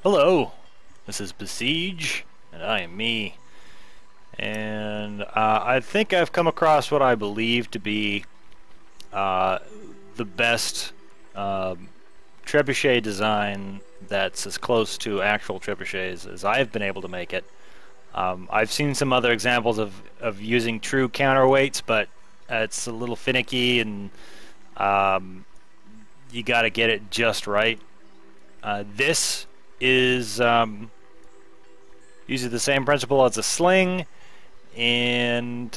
Hello, this is Besiege, and I am me. And I think I've come across what I believe to be the best trebuchet design that's as close to actual trebuchets as I've been able to make it. I've seen some other examples of using true counterweights, but it's a little finicky, and you got to get it just right. This is uses the same principle as a sling, and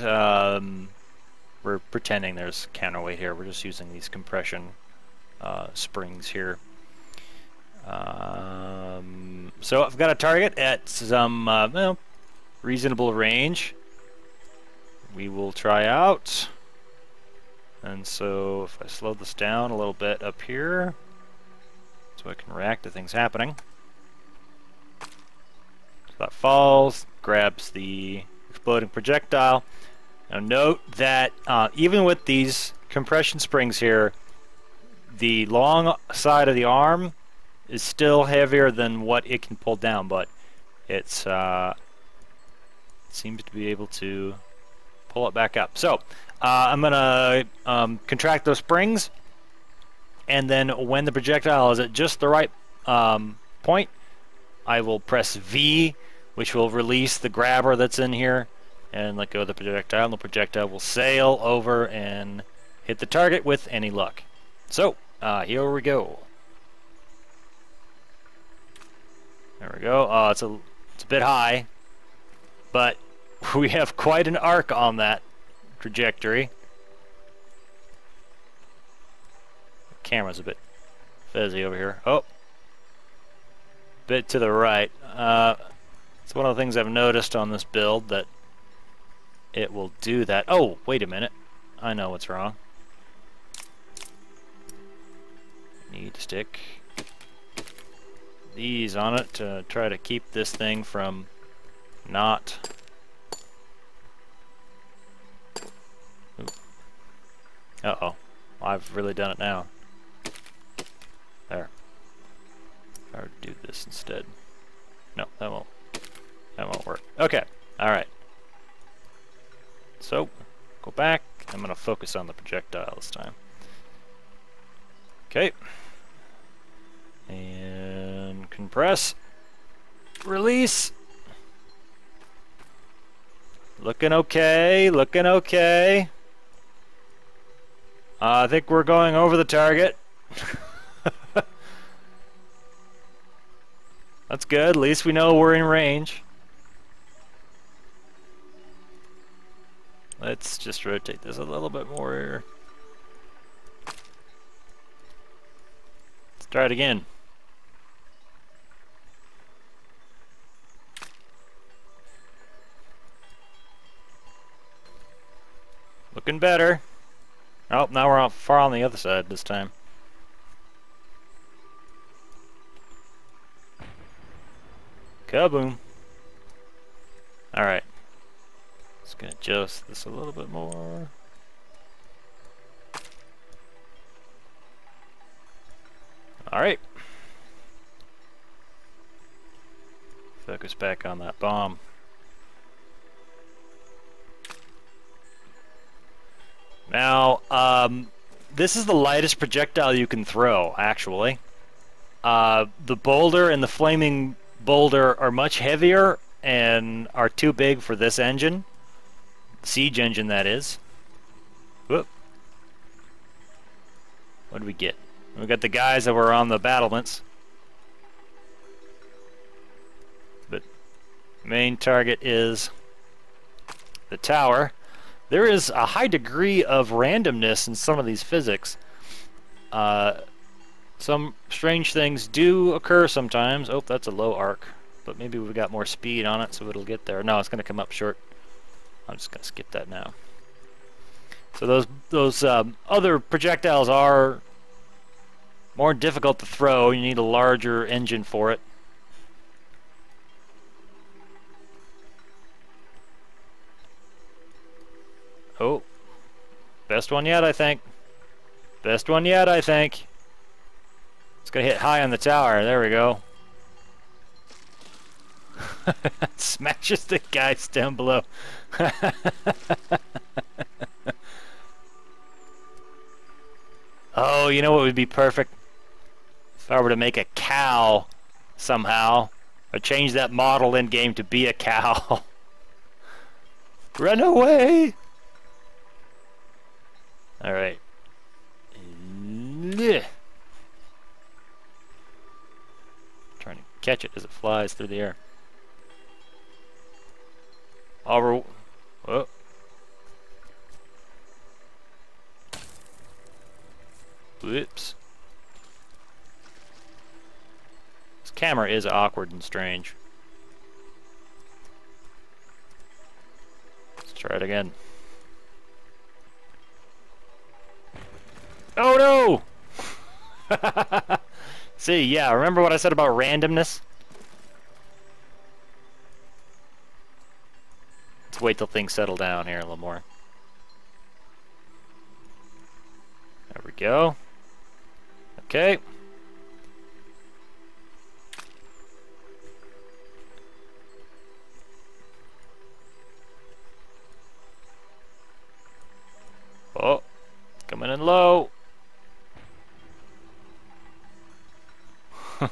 we're pretending there's counterweight here. We're just using these compression springs here. So I've got a target at some well, reasonable range. We will try out. And so if I slow this down a little bit up here, so I can react to things happening. So that falls, grabs the exploding projectile. Now note that even with these compression springs here, the long side of the arm is still heavier than what it can pull down, but it's it seems to be able to pull it back up. So I'm gonna contract those springs, and then when the projectile is at just the right point, I will press V, which will release the grabber that's in here, and let go of the projectile, and the projectile will sail over and hit the target with any luck. So here we go. There we go. It's a bit high, but we have quite an arc on that trajectory. The camera's a bit fuzzy over here. Oh, bit to the right. It's one of the things I've noticed on this build, that it will do that. Oh, wait a minute. I know what's wrong. Need to stick these on it to try to keep this thing from not... Uh-oh. I've really done it now. There. If I were to do this instead. No, that won't work. Okay. Alright. So, go back. I'm going to focus on the projectile this time. Okay. And compress. Release. Looking okay. Looking okay. I think we're going over the target. That's good. At least we know we're in range. Let's just rotate this a little bit more. Let's try it again. Looking better. Oh, now we're far on the other side this time. Kaboom. Alright. Just gonna adjust this a little bit more. Alright. Focus back on that bomb. Now, this is the lightest projectile you can throw, actually. The boulder and the flaming boulder are much heavier and are too big for this engine. The Siege engine, that is. Whoop. What did we get? We got the guys that were on the battlements. But main target is the tower. There is a high degree of randomness in some of these physics. Some strange things do occur sometimes. Oh, that's a low arc. But maybe we've got more speed on it, so it'll get there. No, it's going to come up short. I'm just going to skip that now. So those other projectiles are more difficult to throw. You need a larger engine for it. Oh, best one yet, I think. Best one yet, I think. It's going to hit high on the tower. There we go. Smashes the guys down below. Oh, you know what would be perfect? If I were to make a cow somehow, or change that model in game to be a cow. Run away! Alright. Trying to catch it as it flies through the air. Whoa. Whoops. This camera is awkward and strange. Let's try it again. Oh no! See, yeah, remember what I said about randomness? Let's wait till things settle down here a little more. There we go. Okay. Oh, coming in low. I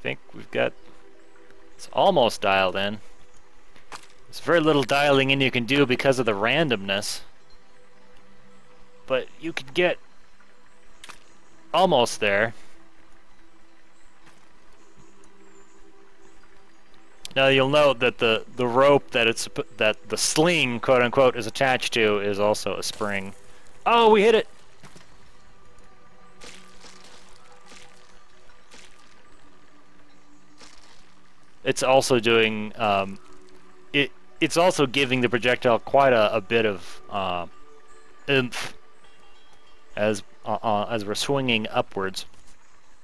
think we've got, it's almost dialed in. There's very little dialing in you can do because of the randomness, but you can get almost there. Now you'll note that the rope that the sling, quote unquote, is attached to is also a spring. Oh, we hit it. It's also doing it's also giving the projectile quite a bit of oomph as we're swinging upwards.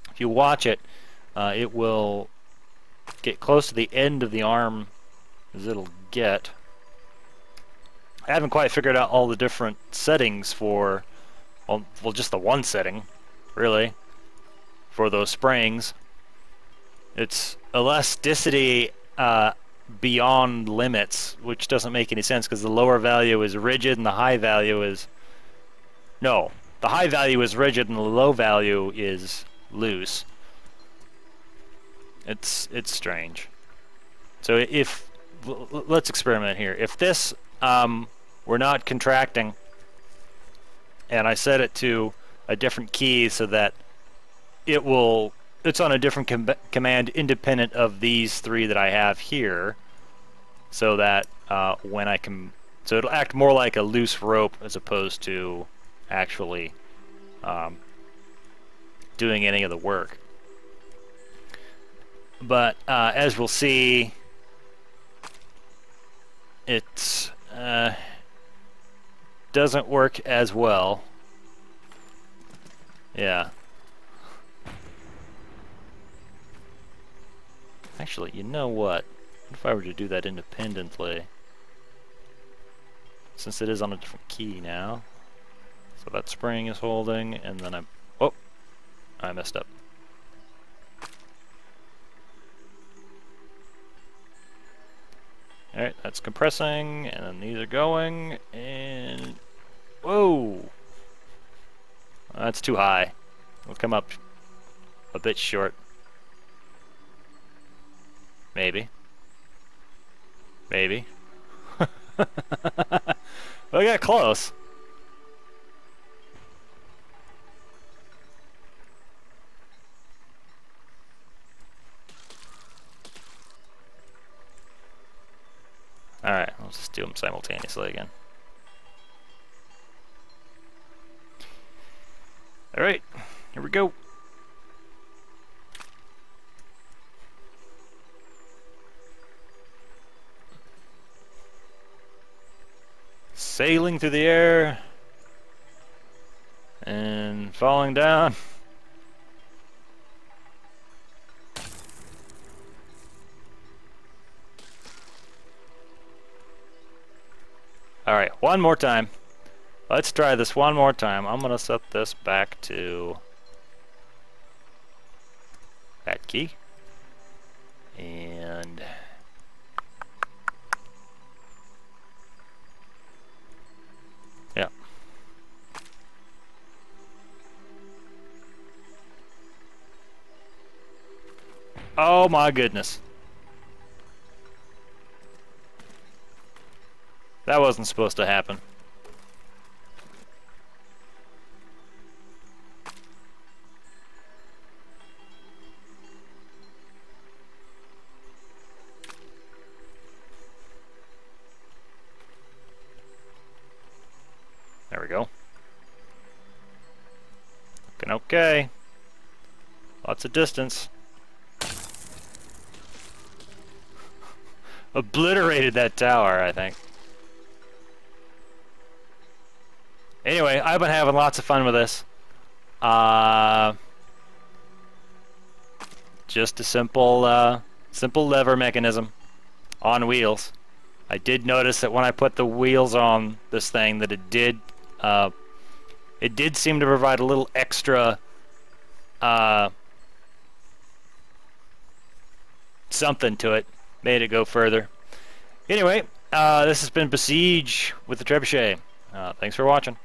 If you watch it, it will get close to the end of the arm as it'll get. I haven't quite figured out all the different settings for, well just the one setting, really, for those springs. It's elasticity beyond limits, which doesn't make any sense because the lower value is rigid and the high value is... No, the high value is rigid and the low value is loose. It's strange. So if... let's experiment here. If this were not contracting and I set it to a different key so that it's on a different command independent of these three that I have here, so that when I can, so it'll act more like a loose rope as opposed to actually doing any of the work. But as we'll see, it doesn't work as well. Yeah. Actually, you know what? What if I were to do that independently? Since it is on a different key now. So that spring is holding, and then I'm... Oh! I messed up. Alright, that's compressing, and then these are going, and... Whoa! That's too high. We'll come up a bit short. Maybe. Maybe. Well, I got close. Alright, let's just do them simultaneously again. Alright, here we go. Sailing through the air and falling down. Alright, one more time. Let's try this one more time. I'm gonna set this back to that key. And yeah. Oh my goodness. That wasn't supposed to happen. There we go. Looking okay. Lots of distance. Obliterated that tower, I think. Anyway, I've been having lots of fun with this. Just a simple lever mechanism on wheels. I did notice that when I put the wheels on this thing, that it did seem to provide a little extra something to it, made it go further. Anyway, this has been Besiege with the Trebuchet. Thanks for watching.